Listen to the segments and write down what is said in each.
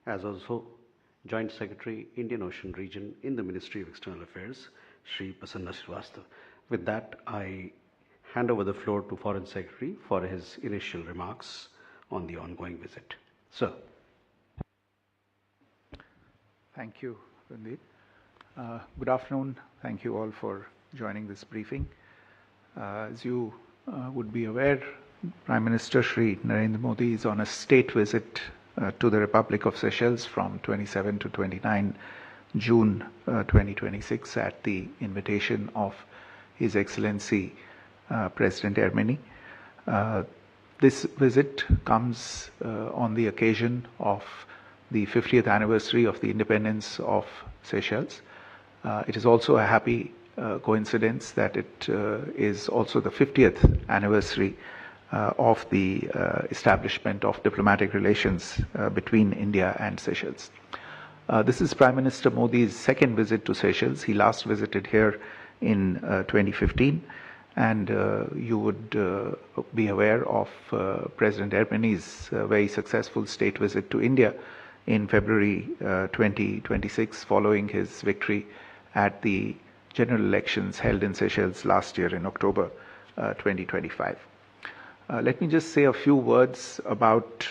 as also Joint Secretary, Indian Ocean Region in the Ministry of External Affairs, Shri Prasanna Srivastava. With that, I hand over the floor to Foreign Secretary for his initial remarks on the ongoing visit. Sir. Thank you, Randeep. Good afternoon. Thank you all for joining this briefing. As you would be aware, Prime Minister Shri Narendra Modi is on a state visit to the Republic of Seychelles from 27 to 29 June 2026 at the invitation of His Excellency President Ermeni. This visit comes on the occasion of the 50th anniversary of the independence of Seychelles. It is also a happy coincidence that it is also the 50th anniversary of the establishment of diplomatic relations between India and Seychelles. This is Prime Minister Modi's second visit to Seychelles. He last visited here in 2015, and you would be aware of President Ermeni's very successful state visit to India in February 2026, following his victory at the general elections held in Seychelles last year in October 2025. Let me just say a few words about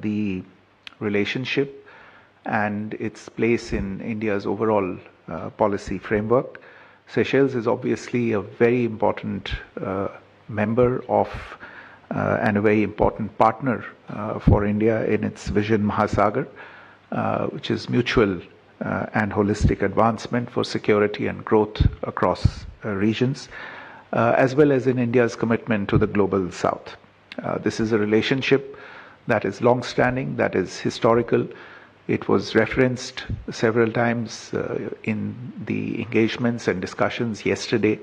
the relationship and its place in India's overall policy framework. Seychelles is obviously a very important member of and a very important partner for India in its Vision Mahasagar, which is mutual and holistic advancement for security and growth across regions, as well as in India's commitment to the global south. This is a relationship that is long-standing, that is historical. It was referenced several times in the engagements and discussions yesterday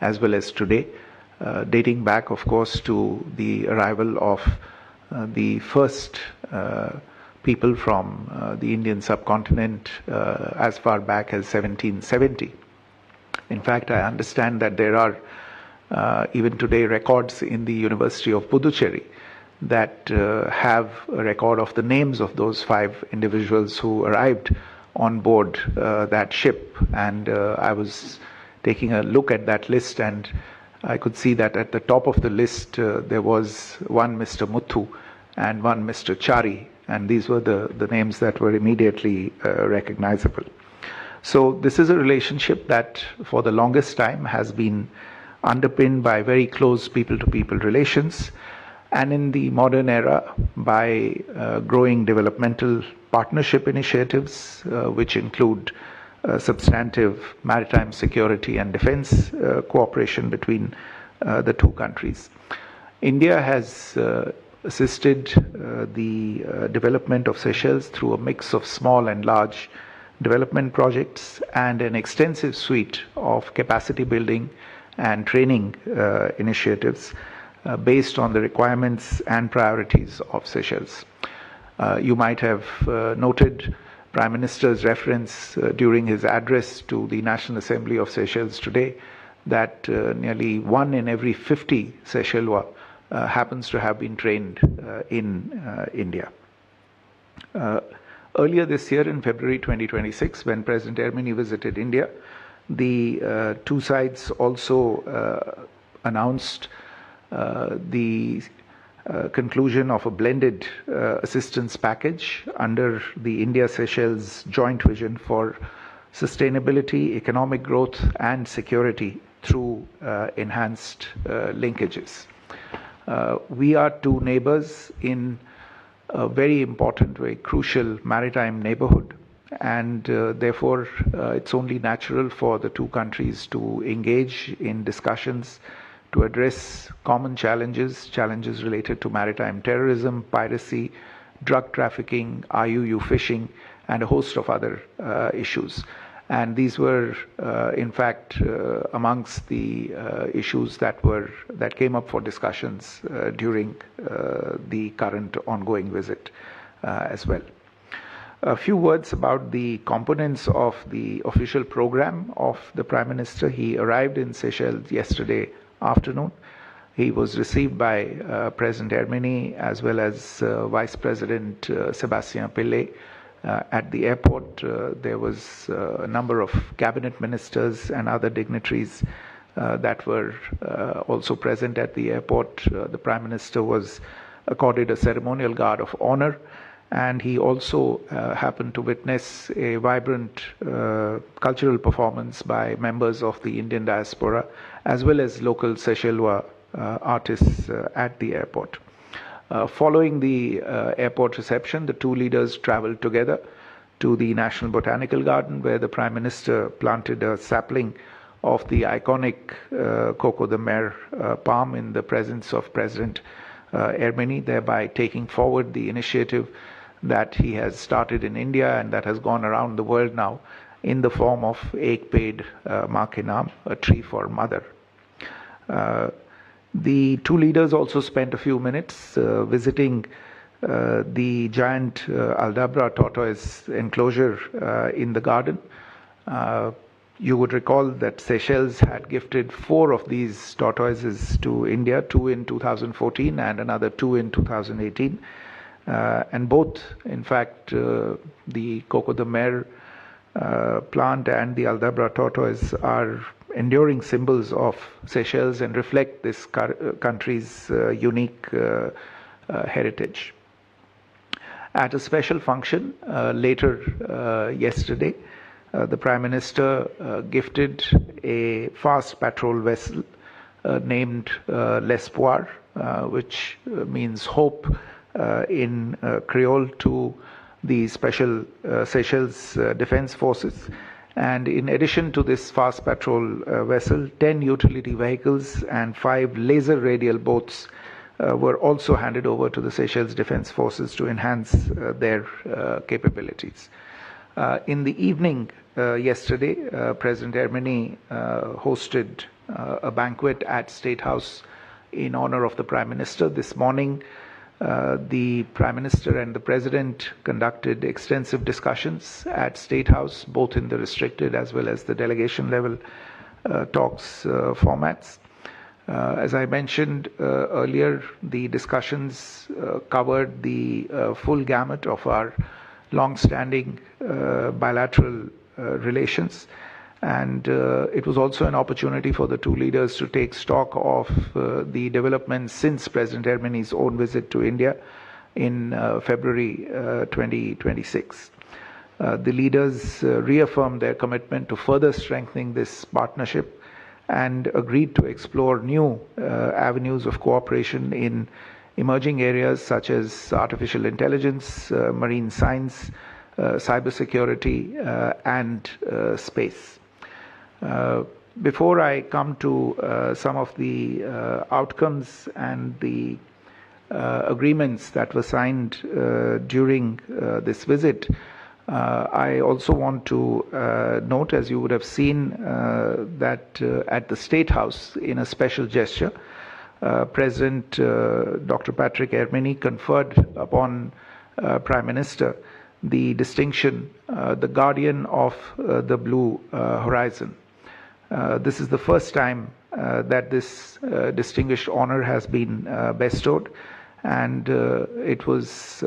as well as today, dating back, of course, to the arrival of the first people from the Indian subcontinent as far back as 1770. In fact, I understand that there are even today records in the University of Puducherry that have a record of the names of those 5 individuals who arrived on board that ship. And I was taking a look at that list, and I could see that at the top of the list there was one Mr. Muthu and one Mr. Chari, and these were the names that were immediately recognizable. So this is a relationship that for the longest time has been underpinned by very close people-to-people relations, and in the modern era by growing developmental partnership initiatives, which include substantive maritime security and defense cooperation between the two countries. India has assisted the development of Seychelles through a mix of small and large development projects and an extensive suite of capacity building and training initiatives based on the requirements and priorities of Seychelles. You might have noted Prime Minister's reference during his address to the National Assembly of Seychelles today that nearly 1 in every 50 Seychellois happens to have been trained in India. Earlier this year, in February 2026, when President Ermeni visited India, the two sides also announced the conclusion of a blended assistance package under the India-Seychelles joint vision for sustainability, economic growth and security through enhanced linkages. We are two neighbors in a very important, very crucial maritime neighborhood, and therefore it's only natural for the two countries to engage in discussions to address common challenges related to maritime terrorism, piracy, drug trafficking, IUU fishing, and a host of other issues. And these were, in fact, amongst the issues that came up for discussions during the current ongoing visit as well. A few words about the components of the official program of the Prime Minister. He arrived in Seychelles yesterday afternoon. He was received by President Ermeni as well as Vice President Sebastien Pillay, At the airport, there was a number of cabinet ministers and other dignitaries that were also present at the airport. The Prime Minister was accorded a ceremonial guard of honor, and he also happened to witness a vibrant cultural performance by members of the Indian diaspora as well as local Seychellois artists at the airport. Following the airport reception, the two leaders traveled together to the National Botanical Garden, where the Prime Minister planted a sapling of the iconic Coco de Mer palm in the presence of President Ermeni, thereby taking forward the initiative that he has started in India and that has gone around the world now in the form of Ek Ped Maa Ke Naam, a tree for mother. The two leaders also spent a few minutes visiting the giant Aldabra tortoise enclosure in the garden. You would recall that Seychelles had gifted 4 of these tortoises to India, 2 in 2014 and another 2 in 2018. And both, in fact, the Coco de Mer plant and the Aldabra tortoise are enduring symbols of Seychelles and reflect this country's unique heritage. At a special function later yesterday, the Prime Minister gifted a fast patrol vessel named L'Espoir, which means hope in Creole, to the special Seychelles Defence Forces. And in addition to this fast patrol vessel, 10 utility vehicles and 5 laser radial boats were also handed over to the Seychelles Defence Forces to enhance their capabilities. In the evening yesterday, President Ermeni hosted a banquet at State House in honor of the Prime Minister. This morning, the Prime Minister and the President conducted extensive discussions at State House, both in the restricted as well as the delegation level talks formats. As I mentioned earlier, the discussions covered the full gamut of our long-standing bilateral relations, and it was also an opportunity for the two leaders to take stock of the developments since President Ermeni's own visit to India in February 2026. The leaders reaffirmed their commitment to further strengthening this partnership and agreed to explore new avenues of cooperation in emerging areas such as artificial intelligence, marine science, cybersecurity, and space. Before I come to some of the outcomes and the agreements that were signed during this visit, I also want to note, as you would have seen, that at the State House, in a special gesture, President Dr. Patrick Ermeni conferred upon Prime Minister the distinction, the Guardian of the Blue Horizon. This is the first time that this distinguished honor has been bestowed, and it was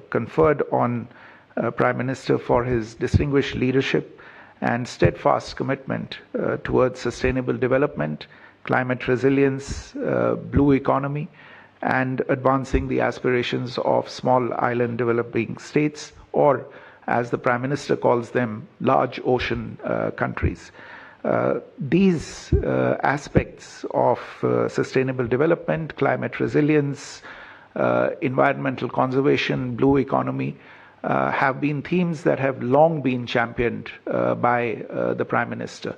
conferred on Prime Minister for his distinguished leadership and steadfast commitment towards sustainable development, climate resilience, blue economy, and advancing the aspirations of small island developing states, or as the Prime Minister calls them, large ocean countries. These aspects of sustainable development, climate resilience, environmental conservation, blue economy, have been themes that have long been championed by the Prime Minister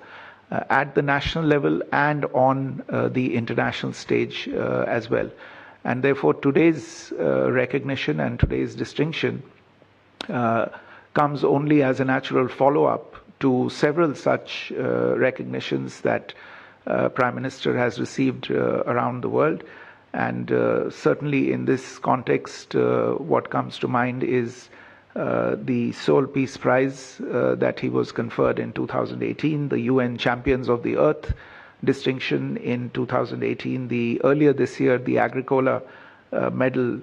at the national level and on the international stage as well. And therefore today's recognition and today's distinction comes only as a natural follow-up to several such recognitions that Prime Minister has received around the world. And certainly in this context, what comes to mind is the Seoul Peace Prize that he was conferred in 2018, the UN Champions of the Earth distinction in 2018, earlier this year, the Agricola medal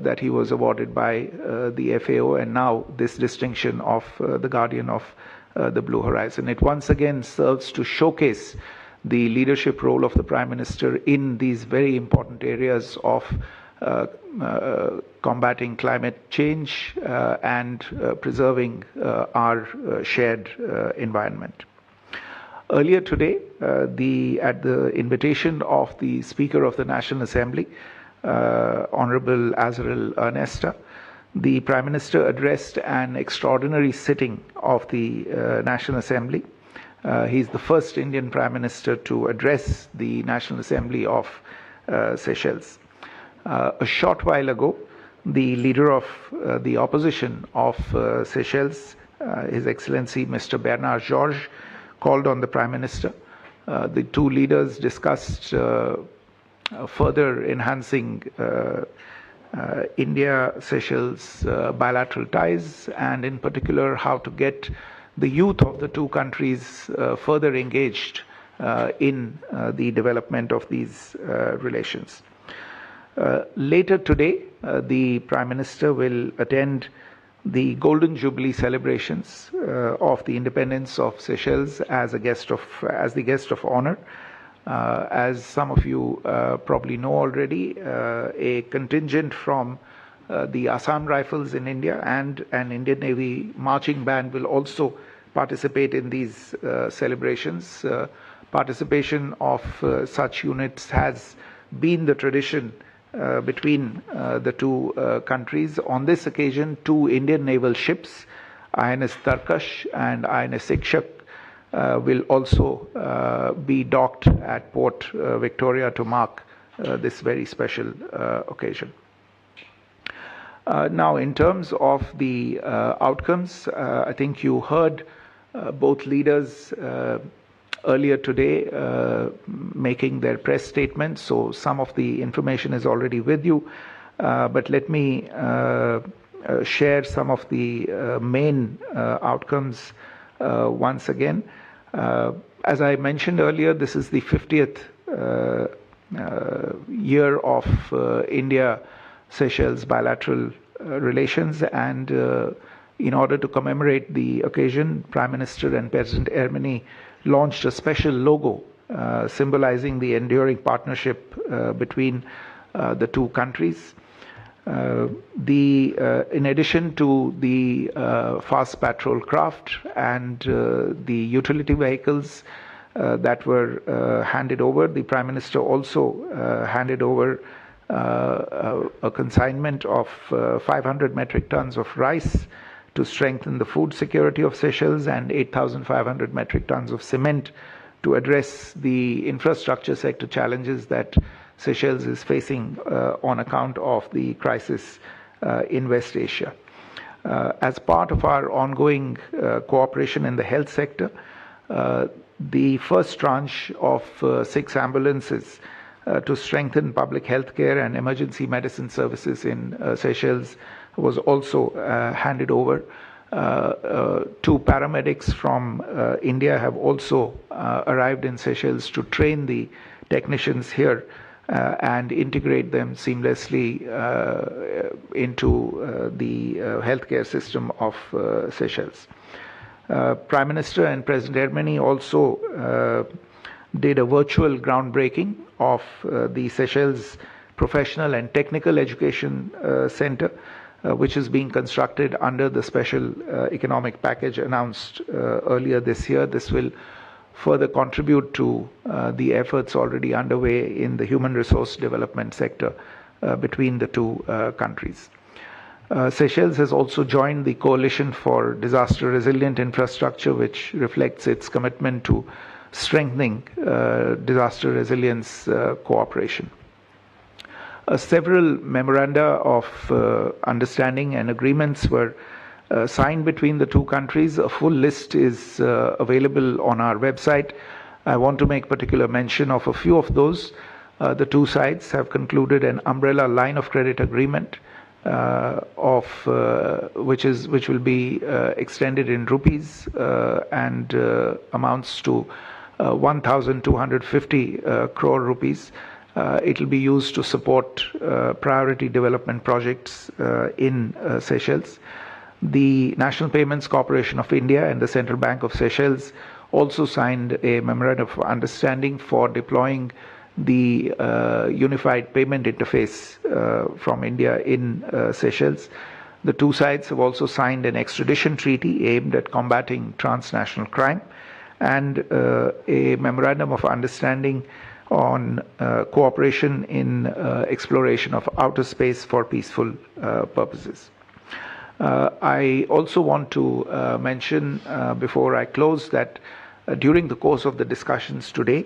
that he was awarded by the FAO, and now this distinction of the Guardian of the Blue Horizon. It once again serves to showcase the leadership role of the Prime Minister in these very important areas of combating climate change and preserving our shared environment. Earlier today, at the invitation of the Speaker of the National Assembly, Honorable Azarel Ernesta, the Prime Minister addressed an extraordinary sitting of the National Assembly. He's the first Indian Prime Minister to address the National Assembly of Seychelles. A short while ago, the leader of the opposition of Seychelles, His Excellency Mr. Bernard Georges, called on the Prime Minister. The two leaders discussed further enhancing India-Seychelles bilateral ties, and in particular how to get the youth of the two countries further engaged in the development of these relations. Later today, the Prime Minister will attend the Golden Jubilee celebrations of the independence of Seychelles as the guest of honor. As some of you probably know already, a contingent from the Assam Rifles in India and an Indian Navy marching band will also participate in these celebrations. Participation of such units has been the tradition between the two countries. On this occasion, two Indian naval ships, INS Tarkash and INS Ikshak, will also be docked at Port Victoria to mark this very special occasion. Now, in terms of the outcomes, I think you heard both leaders earlier today making their press statements, so some of the information is already with you, but let me share some of the main outcomes once again. As I mentioned earlier, this is the 50th year of India-Seychelles bilateral relations, and in order to commemorate the occasion, Prime Minister and President Ermeni launched a special logo symbolizing the enduring partnership between the two countries. In addition to the fast patrol craft and the utility vehicles that were handed over, the Prime Minister also handed over a consignment of 500 metric tons of rice to strengthen the food security of Seychelles, and 8,500 metric tons of cement to address the infrastructure sector challenges that Seychelles is facing on account of the crisis in West Asia. As part of our ongoing cooperation in the health sector, the first tranche of 6 ambulances to strengthen public health care and emergency medicine services in Seychelles was also handed over. 2 paramedics from India have also arrived in Seychelles to train the technicians here and integrate them seamlessly into the healthcare system of Seychelles. Prime Minister and President Ermeni also did a virtual groundbreaking of the Seychelles Professional and Technical Education Center, which is being constructed under the special economic package announced earlier this year. This will further contribute to the efforts already underway in the human resource development sector between the two countries. Seychelles has also joined the Coalition for Disaster Resilient Infrastructure, which reflects its commitment to strengthening disaster resilience cooperation. Several memoranda of understanding and agreements were signed between the two countries. A full list is available on our website. I want to make particular mention of a few of those. The two sides have concluded an umbrella line of credit agreement which will be extended in rupees and amounts to 1,250 crore rupees. It will be used to support priority development projects in Seychelles. The National Payments Corporation of India and the Central Bank of Seychelles also signed a memorandum of understanding for deploying the unified payment interface from India in Seychelles. The two sides have also signed an extradition treaty aimed at combating transnational crime and a memorandum of understanding on cooperation in exploration of outer space for peaceful purposes. I also want to mention before I close that during the course of the discussions today,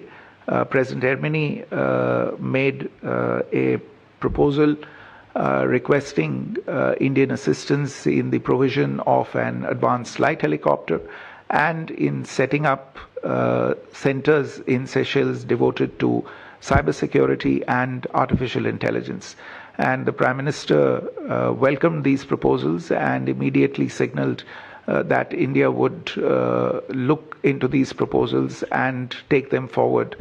President Ermeni made a proposal requesting Indian assistance in the provision of an advanced light helicopter and in setting up centers in Seychelles devoted to cybersecurity and artificial intelligence. And the Prime Minister welcomed these proposals and immediately signaled that India would look into these proposals and take them forward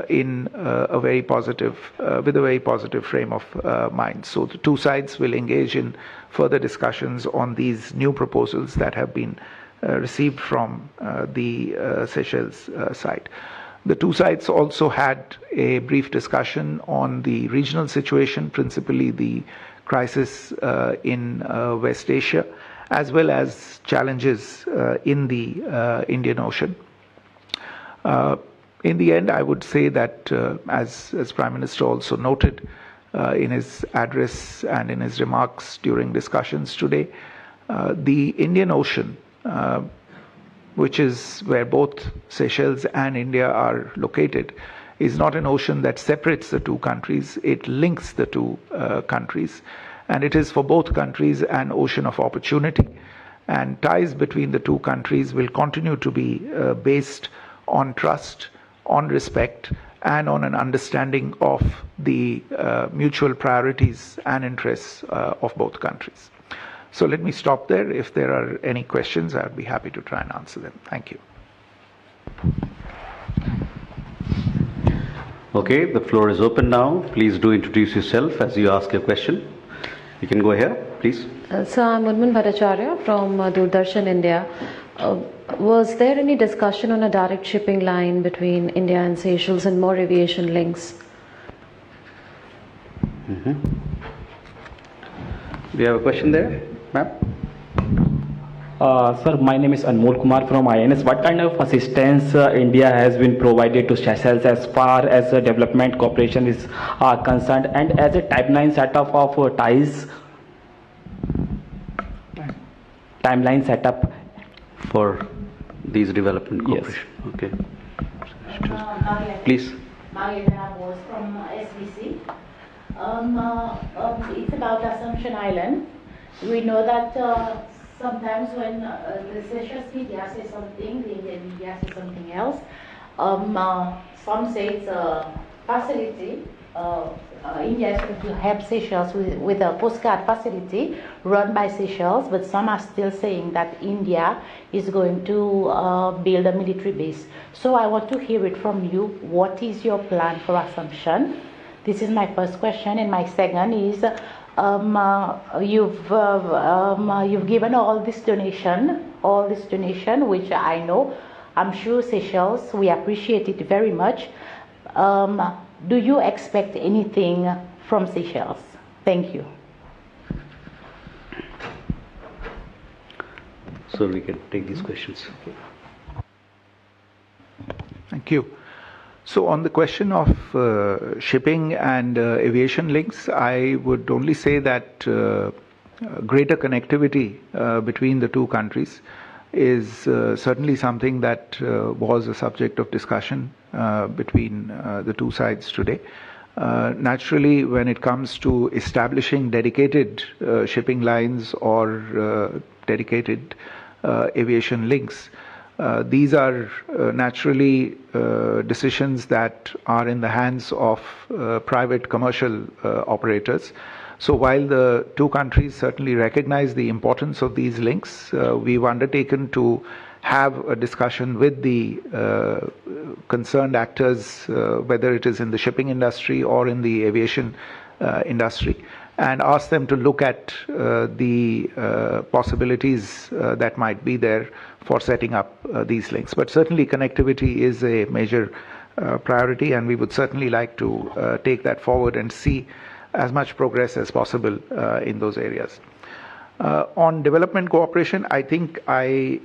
in a very positive, with a very positive frame of mind. So the two sides will engage in further discussions on these new proposals that have been received from the Seychelles side. The two sides also had a brief discussion on the regional situation, principally the crisis in West Asia, as well as challenges in the Indian Ocean. In the end, I would say that, as Prime Minister also noted in his address and in his remarks during discussions today, the Indian Ocean, which is where both Seychelles and India are located, is not an ocean that separates the two countries. It links the two countries, and it is for both countries an ocean of opportunity. And ties between the two countries will continue to be based on trust, on respect, and on an understanding of the mutual priorities and interests of both countries. So let me stop there. If there are any questions, I'd be happy to try and answer them. Thank you. Okay, the floor is open now. Please do introduce yourself as you ask your question. You can go ahead, please. So I'm Murmun Bhattacharya from Doordarshan India. Was there any discussion on a direct shipping line between India and Seychelles and more aviation links? Do you have a question there, ma'am? Sir, my name is Anmol Kumar from INS. What kind of assistance India has been provided to Seychelles as far as development cooperation is concerned, and as a timeline setup of ties? Timeline setup for these development cooperation. Yes. Okay. Please. Mariana was from SBC. It's about Assumption Island. We know that sometimes when the Seychelles media says something, the Indian media says something else. Some say it's a facility. India is going to help Seychelles with a postcard facility run by Seychelles, but some are still saying that India is going to build a military base. So I want to hear it from you. What is your plan for Assumption? This is my first question, and my second is you've given all this donation, which I know, I'm sure Seychelles, we appreciate it very much. Do you expect anything from Seychelles? Thank you. So we can take these questions. Thank you. So on the question of shipping and aviation links, I would only say that greater connectivity between the two countries is certainly something that was a subject of discussion between the two sides today. Naturally, when it comes to establishing dedicated shipping lines or dedicated aviation links, these are naturally decisions that are in the hands of private commercial operators. So while the two countries certainly recognize the importance of these links, we've undertaken to have a discussion with the concerned actors, whether it is in the shipping industry or in the aviation industry, and ask them to look at the possibilities that might be there for setting up these links. But certainly connectivity is a major priority, and we would certainly like to take that forward and see as much progress as possible in those areas. On development cooperation, I think I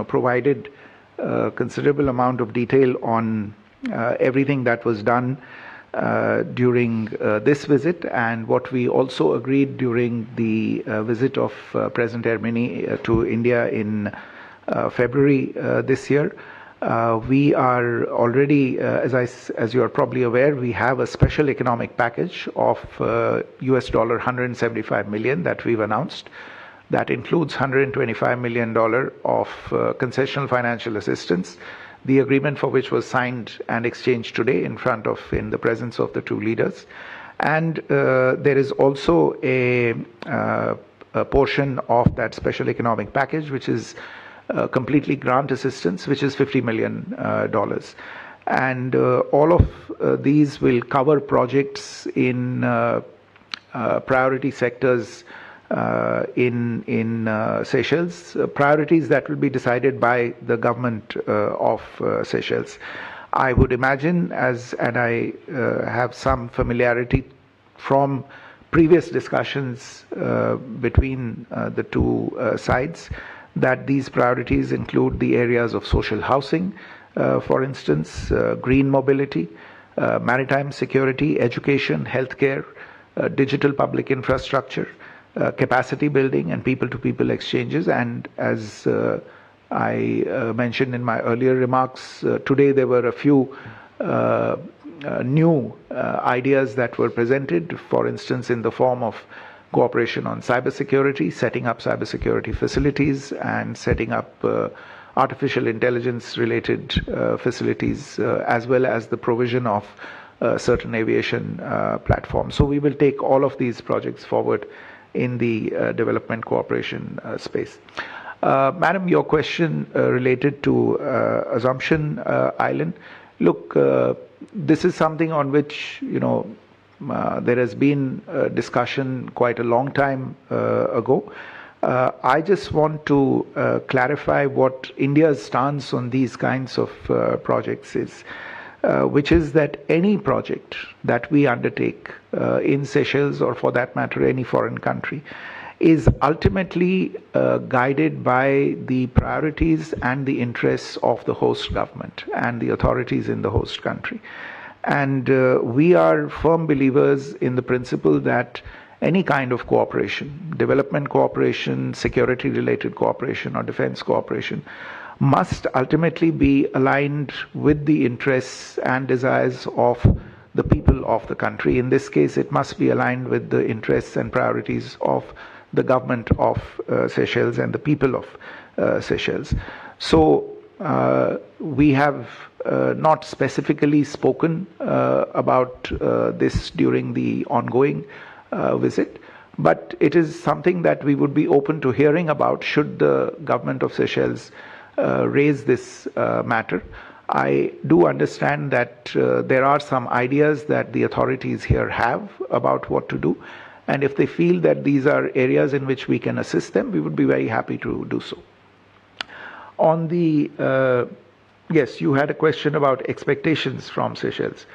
provided a considerable amount of detail on everything that was done during this visit, and what we also agreed during the visit of President MEA to India in February this year. We are already, as you are probably aware, we have a special economic package of US $175 million that we've announced. That includes $125 million of concessional financial assistance, the agreement for which was signed and exchanged today in the presence of the two leaders. And there is also a portion of that special economic package which is completely grant assistance, which is $50 million. And all of these will cover projects in priority sectors in Seychelles, priorities that will be decided by the government of Seychelles. I would imagine, and I have some familiarity from previous discussions between the two sides, that these priorities include the areas of social housing, for instance, green mobility, maritime security, education, healthcare, digital public infrastructure, capacity building, and people-to-people exchanges. And as I mentioned in my earlier remarks, today there were a few new ideas that were presented, for instance, in the form of cooperation on cybersecurity, setting up cybersecurity facilities, and setting up artificial intelligence related facilities, as well as the provision of certain aviation platforms. So we will take all of these projects forward in the development cooperation space. Madam, your question related to Assumption Island. Look, this is something on which, there has been a discussion quite a long time ago. I just want to clarify what India's stance on these kinds of projects is, which is that any project that we undertake in Seychelles, or for that matter any foreign country, is ultimately guided by the priorities and the interests of the host government and the authorities in the host country. And we are firm believers in the principle that any kind of cooperation, development cooperation, security related cooperation, or defense cooperation, must ultimately be aligned with the interests and desires of the people of the country. In this case, it must be aligned with the interests and priorities of the government of Seychelles and the people of Seychelles. So we have not specifically spoken about this during the ongoing visit, but it is something that we would be open to hearing about should the government of Seychelles raise this matter. I do understand that there are some ideas that the authorities here have about what to do, and if they feel that these are areas in which we can assist them, we would be very happy to do so. On the yes, you had a question about expectations from Seychelles.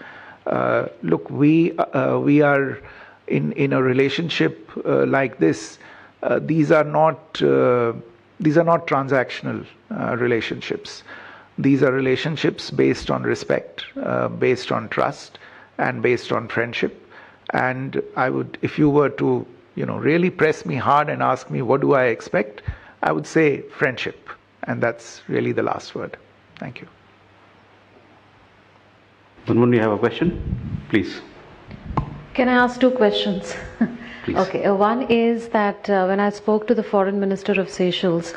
Look, we are in a relationship like this. These are not transactional relationships. These are relationships based on respect, based on trust, and based on friendship. And I would, if you were to, really press me hard and ask me what do I expect, I would say friendship, and that's really the last word. Thank you. Gunmun, you have a question? Please. Can I ask two questions? Please. Okay, one is that when I spoke to the Foreign Minister of Seychelles,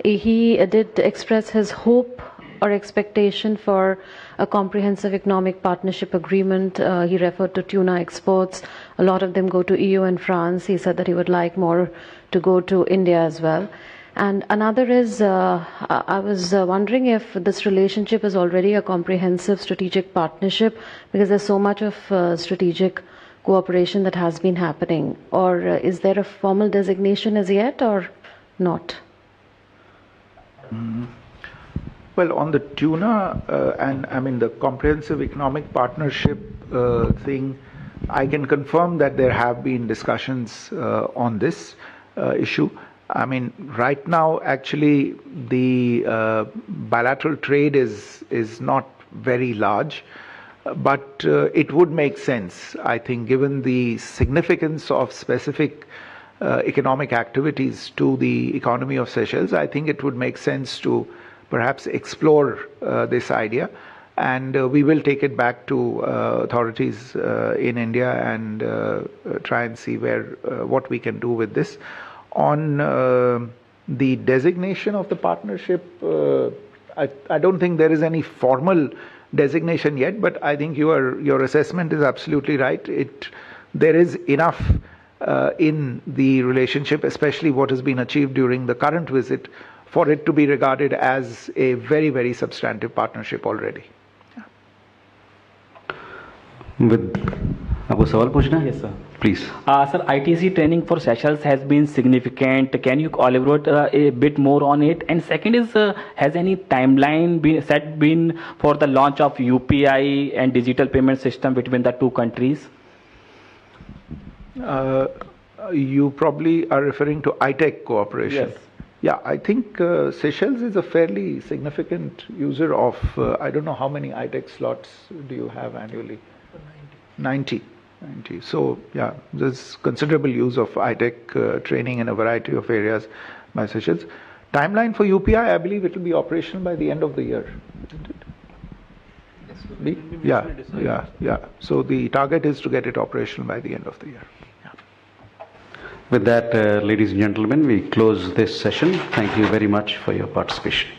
he did express his hope or expectation for a comprehensive economic partnership agreement. He referred to tuna exports. A lot of them go to EU and France. He said that he would like more to go to India as well. And another is, I was wondering if this relationship is already a comprehensive strategic partnership, because there's so much of strategic cooperation that has been happening, or is there a formal designation as yet, or not? Well, on the tuna and I mean the comprehensive economic partnership thing, I can confirm that there have been discussions on this issue. I mean, right now, actually, the bilateral trade is not very large, but it would make sense, I think, given the significance of specific economic activities to the economy of Seychelles. I think it would make sense to perhaps explore this idea, and we will take it back to authorities in India and try and see what we can do with this. On the designation of the partnership, I don't think there is any formal designation yet, but I think your assessment is absolutely right. There is enough in the relationship, especially what has been achieved during the current visit, for it to be regarded as a very, very substantive partnership already. आपको सवाल पूछना है? Yes, sir. Please. Sir, ITC training for Seychelles has been significant. Can you elaborate a bit more on it? And second is, has any timeline been for the launch of UPI and digital payment system between the two countries? You probably are referring to ITEC cooperation. Yes. Yeah, I think Seychelles is a fairly significant user of, I don't know how many ITEC slots do you have annually? 90. So, yeah, there's considerable use of ITEC training in a variety of areas by Seychelles. Timeline for UPI, I believe it will be operational by the end of the year. Yeah. So the target is to get it operational by the end of the year. With that, ladies and gentlemen, we close this session. Thank you very much for your participation.